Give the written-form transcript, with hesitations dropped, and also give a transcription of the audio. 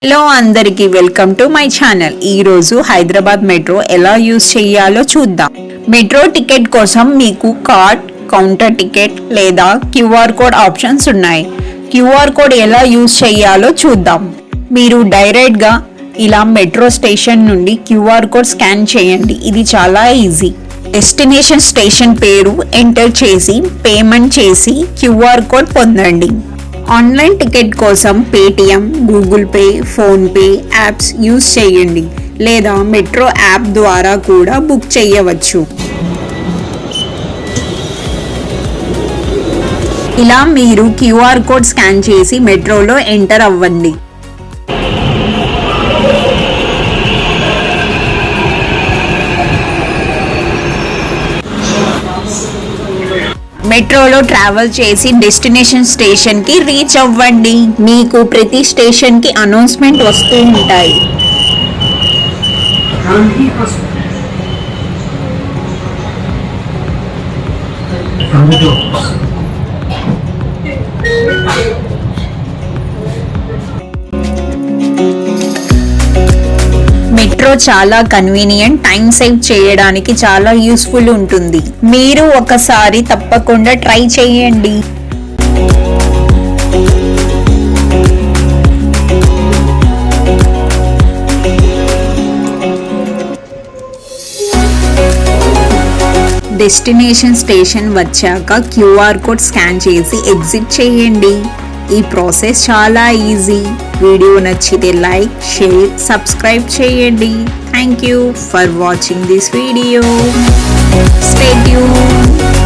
Hello అందరికీ welcome to my channel. ఈరోజు Hyderabad metro ఎలా యూజ్ చేయాలో చూద్దాం. మెట్రో టికెట్ కోసం మీకు కార్డ్, కౌంటర్ టికెట్ లేదా క్యూఆర్ కోడ్ ఆప్షన్స్ ఉన్నాయి. క్యూఆర్ కోడ్ ఎలా యూజ్ చేయాలో చూద్దాం. మీరు డైరెక్ట్గా ఇలా మెట్రో స్టేషన్ నుండి క్యూఆర్ కోడ్ స్కాన్ చేయండి. ఇది చాలా ఈజీ. డెస్టినేషన్ స్టేషన్ పేరు ఎంటర్ చేసి పేమెంట్ చేసి క్యూఆర్ కోడ్ పొందండి. ఆన్లైన్ టికెట్ కోసం Paytm, Google pay, PhonePe apps use చేయండి లేదా మెట్రో యాప్ ద్వారా కూడా బుక్ చేయవచ్చు. ఇలా మీరు క్యూఆర్ కోడ్ స్కాన్ చేసి మెట్రోలో ఎంటర్ అవ్వండి. మెట్రోలో ట్రావెల్ చేసి డెస్టినేషన్ స్టేషన్ కి రీచ్ అవ్వండి. మీకు ప్రతి స్టేషన్ కి అనౌన్స్మెంట్ వస్తూ ఉంటాయి. మెట్రో చాలా కన్వీనియంట్, టైం సేవ్ చేయడానికి చాలా యూస్ఫుల్ ఉంటుంది. మీరు ఒకసారి తప్పకుండా ట్రై చేయండి. డెస్టినేషన్ స్టేషన్ వచ్చాక క్యూఆర్ కోడ్ స్కాన్ చేసి ఎగ్జిట్ చేయండి. ఈ ప్రాసెస్ చాలా ఈజీ. వీడియో నచ్చితే లైక్, షేర్, సబ్స్క్రైబ్ చేయండి. Thank you for watching this video. Stay tuned.